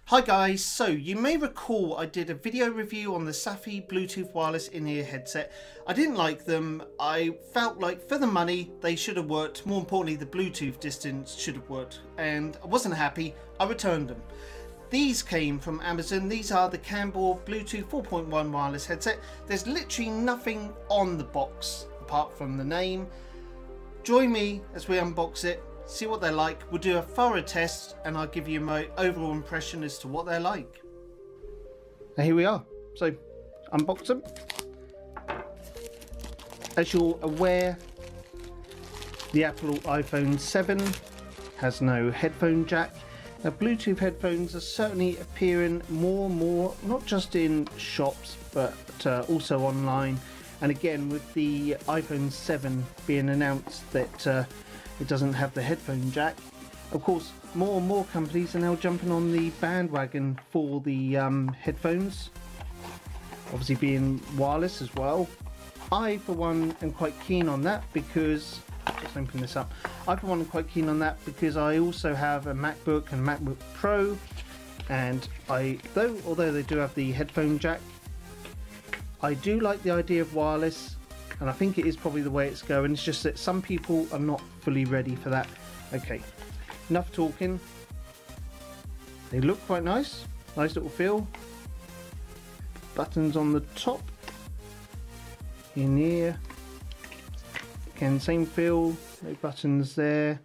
Hi guys, so you may recall I did a video review on the Safi Bluetooth wireless in-ear headset. I didn't like them. I felt like for the money they should have worked. More importantly, the Bluetooth distance should have worked, and I wasn't happy. I returned them. These came from Amazon. These are the Canbor Bluetooth 4.1 wireless headset. There's literally nothing on the box apart from the name. Join me as we unbox it, see what they're like. We'll do a thorough test and I'll give you my overall impression as to what they're like. And here we are. So, unbox them. As you're aware, the Apple iPhone 7 has no headphone jack. Now, Bluetooth headphones are certainly appearing more and more, not just in shops, but also online. And again, with the iPhone 7 being announced that it doesn't have the headphone jack, of course, more and more companies are now jumping on the bandwagon for the headphones, obviously being wireless as well. I, for one, am quite keen on that because, just open this up, I, for one, am quite keen on that because I also have a MacBook and MacBook Pro, and although they do have the headphone jack, I do like the idea of wireless, and I think it is probably the way it's going. It's just that some people are not fully ready for that. Okay, enough talking. They look quite nice. Nice little feel. Buttons on the top. In here. Again, same feel. No buttons there.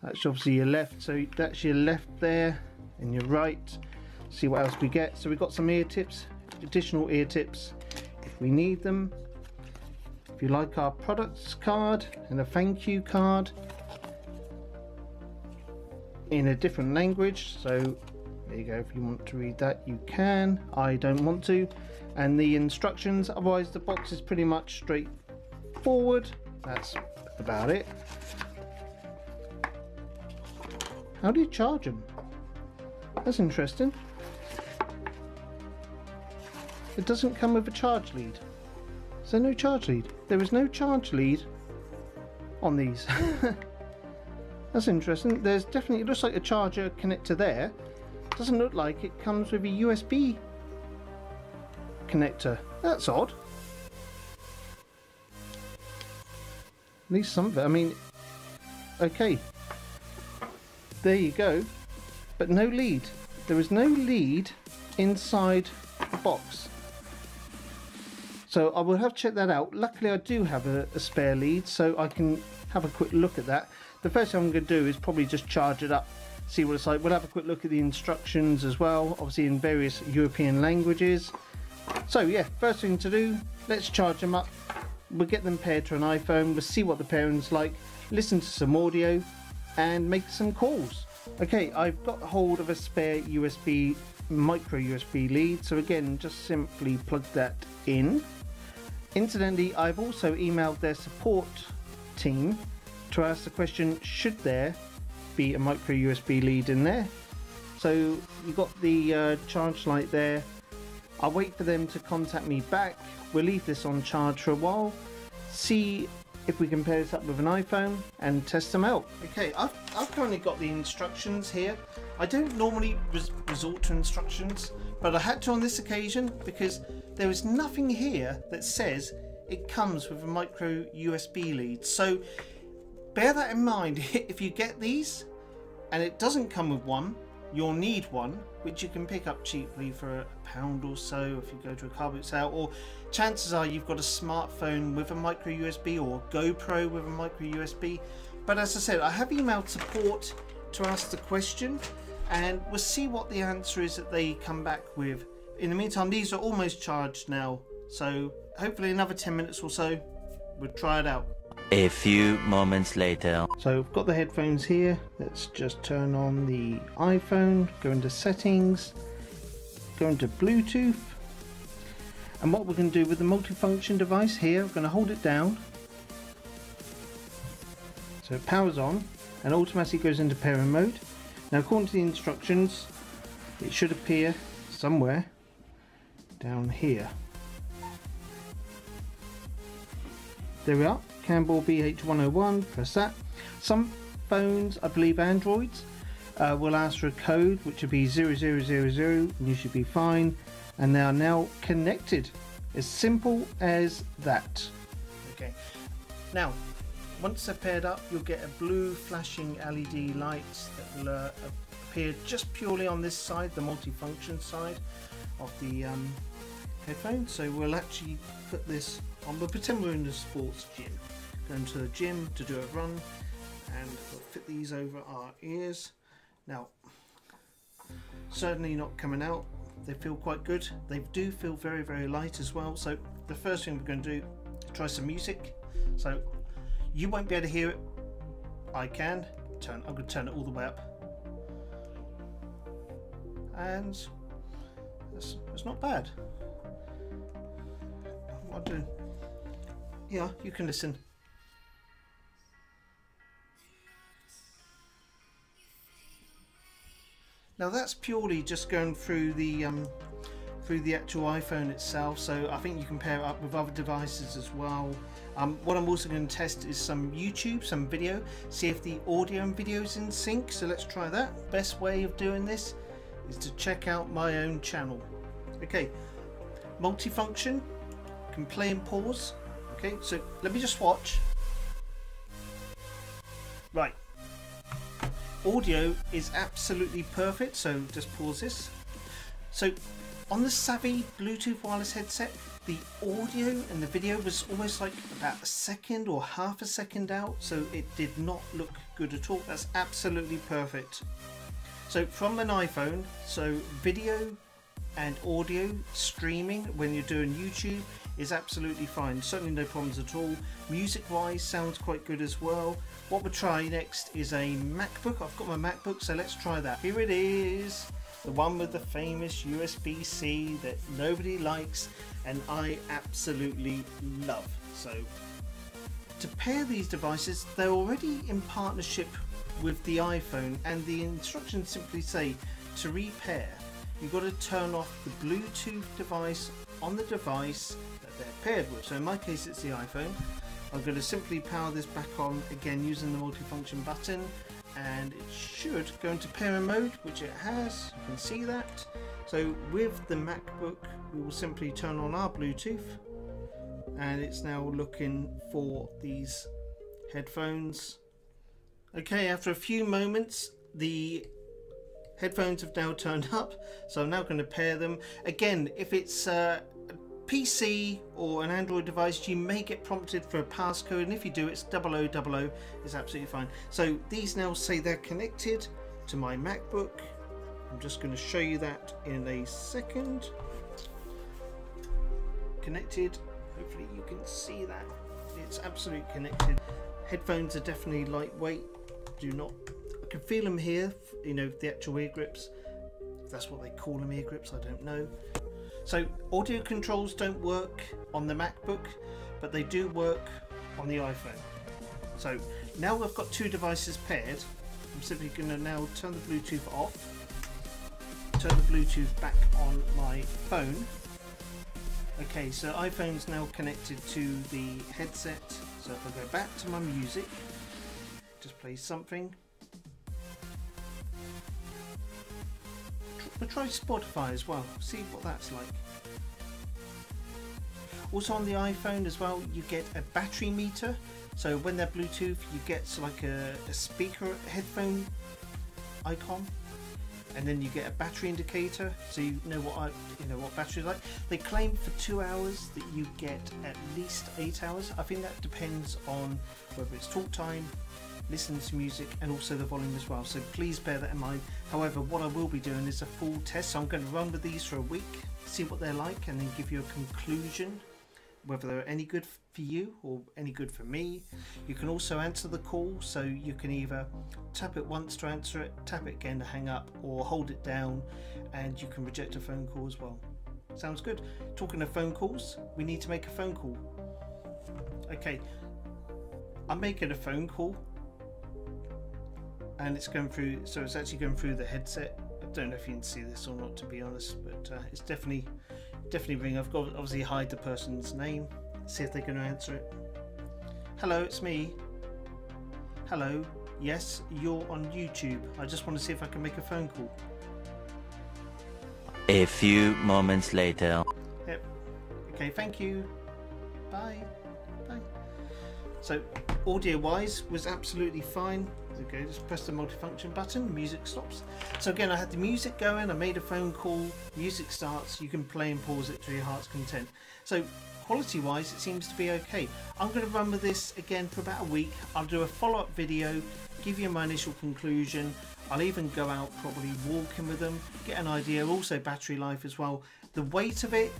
That's obviously your left. So that's your left there and your right. See what else we get. So we've got some ear tips. Additional ear tips if we need them. If you like, our products card and a thank you card in a different language. So there you go. If you want to read that, you can. I don't want to. And the instructions. Otherwise, the box is pretty much straightforward. That's about it. How do you charge them? That's interesting. It doesn't come with a charge lead. Is there no charge lead? There is no charge lead on these. That's interesting. There's definitely, it looks like a charger connector there. Doesn't look like it comes with a USB connector. That's odd. At least some of it. I mean, okay. There you go. But no lead. There is no lead inside the box. So I will have to check that out. Luckily I do have a spare lead, so I can have a quick look at that. The first thing I'm going to do is probably just charge it up, see what it's like. We'll have a quick look at the instructions as well, obviously in various European languages. So yeah, first thing to do, let's charge them up. We'll get them paired to an iPhone, we'll see what the pairing's like, listen to some audio and make some calls. Okay, I've got hold of a spare micro USB lead, so again, just simply plug that in. Incidentally, I've also emailed their support team to ask the question, should there be a micro USB lead in there? So you've got the charge light there. I'll wait for them to contact me back. We'll leave this on charge for a while, see if we can pair this up with an iPhone and test them out. Okay, I've currently got the instructions here. I don't normally resort to instructions, but I had to on this occasion because there is nothing here that says it comes with a micro USB lead. So bear that in mind. If you get these and it doesn't come with one, you'll need one, which you can pick up cheaply for £1 or so if you go to a car boot sale, or chances are you've got a smartphone with a micro USB or GoPro with a micro USB. But as I said, I have emailed support to ask the question, and we'll see what the answer is that they come back with. In the meantime, these are almost charged now, so hopefully another 10 minutes or so we'll try it out. A few moments later. So I've got the headphones here. Let's just turn on the iPhone, go into settings, go into Bluetooth, and what we're going to do with the multifunction device here, we're going to hold it down so it powers on and automatically goes into pairing mode. Now, according to the instructions, it should appear somewhere down here. There we are, Canbor BH101, press that. Some phones, I believe Androids, We'll ask for a code, which would be 0000, and you should be fine. And they are now connected. As simple as that. Okay. Now, once they're paired up, you'll get a blue flashing LED light that will appear just purely on this side, the multifunction side of the headphone. So we'll actually put this on. We'll pretend we're in the sports gym. Going to the gym to do a run, and we'll fit these over our ears. Now, certainly not coming out. They feel quite good. They do feel very, very light as well. So the first thing we're going to do, try some music. So you won't be able to hear it. I can. I'm going to turn it all the way up. And it's not bad. What I'll do, yeah, you can listen. Now that's purely just going through the actual iPhone itself, so I think you can pair it up with other devices as well. What I'm also going to test is some YouTube, some video, see if the audio and video is in sync, so let's try that. Best way of doing this is to check out my own channel. Okay, multifunction, can play and pause. Okay, so let me just watch. Right. Audio is absolutely perfect, so just pause this. So on the Savvy Bluetooth wireless headset, the audio and the video was almost like about a second or half a second out, so it did not look good at all. That's absolutely perfect. So from an iPhone, so video and audio streaming when you're doing YouTube is absolutely fine, certainly no problems at all. Music wise sounds quite good as well. What we'll try next is a MacBook. I've got my MacBook, so let's try that. Here it is, the one with the famous USB-C that nobody likes and I absolutely love. So to pair these devices, they're already in partnership with the iPhone, and the instructions simply say to repair, you've got to turn off the Bluetooth device on the device that they're paired with. So in my case it's the iPhone. I'm going to simply power this back on again using the multifunction button, and it should go into pairing mode, which it has. You can see that. So with the MacBook we will simply turn on our Bluetooth, and it's now looking for these headphones. Okay, after a few moments the headphones have now turned up, so I'm now going to pair them. Again, if it's a PC or an Android device, you may get prompted for a passcode, and if you do, it's 0000. It's absolutely fine. So these now say they're connected to my MacBook. I'm just going to show you that in a second. Connected. Hopefully you can see that. It's absolutely connected. Headphones are definitely lightweight. I can feel them here, you know, the actual ear grips. If that's what they call them, ear grips, I don't know. So audio controls don't work on the MacBook, but they do work on the iPhone. So now we've got two devices paired, I'm simply going to now turn the Bluetooth off, turn the Bluetooth back on my phone. Okay, so iPhone's now connected to the headset. So if I go back to my music, just play something. We'll try Spotify as well, see what that's like. Also on the iPhone as well, you get a battery meter. So when they're Bluetooth, you get like a speaker headphone icon, and then you get a battery indicator, so you know what battery is like. They claim for 2 hours that you get at least 8 hours. I think that depends on whether it's talk time, listening to music, and also the volume as well. So please bear that in mind. However, what I will be doing is a full test. So I'm going to run with these for a week, see what they're like, and then give you a conclusion, whether they're any good for you or any good for me. You can also answer the call, so you can either tap it once to answer it, tap it again to hang up, or hold it down and you can reject a phone call as well. Sounds good. Talking of phone calls, we need to make a phone call. Okay, I'm making a phone call and it's going through, so it's actually going through the headset. I don't know if you can see this or not, to be honest, but it's definitely ringing. I've got to obviously hide the person's name, see if they're going to answer it. Hello, it's me. Hello, Yes, you're on YouTube. I just want to see if I can make a phone call. A few moments later. Yep. Okay, thank you. Bye. Bye. So, audio-wise was absolutely fine. Okay, just press the multifunction button, music stops. So again, I had the music going, I made a phone call, music starts, you can play and pause it to your heart's content. So quality-wise, it seems to be okay. I'm going to run with this again for about a week. I'll do a follow-up video, give you my initial conclusion. I'll even go out probably walking with them, get an idea, also battery life as well. The weight of it,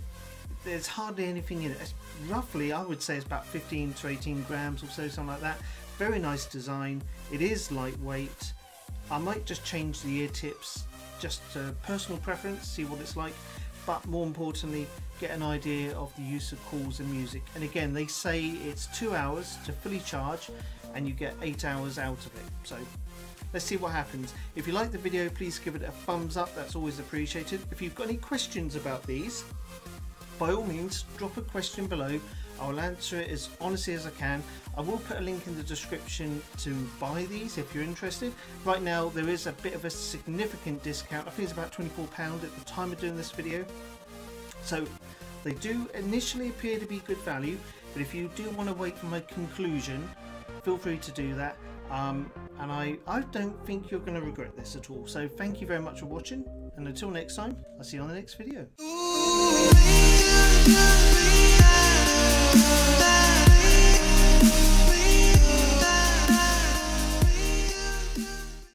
there's hardly anything in it. It's roughly, I would say it's about 15 to 18 grams or so, something like that. Very nice design. It is lightweight. I might just change the ear tips, just personal preference, see what it's like, but more importantly, get an idea of the use of calls and music. And again, they say it's 2 hours to fully charge and you get 8 hours out of it. So let's see what happens. If you like the video, please give it a thumbs up. That's always appreciated. If you've got any questions about these, by all means, drop a question below. I'll answer it as honestly as I can. I will put a link in the description to buy these if you're interested. Right now, there is a bit of a significant discount. I think it's about £24 at the time of doing this video. So they do initially appear to be good value, but if you do want to wait for my conclusion, feel free to do that. And I don't think you're going to regret this at all. So thank you very much for watching, and until next time, I'll see you on the next video.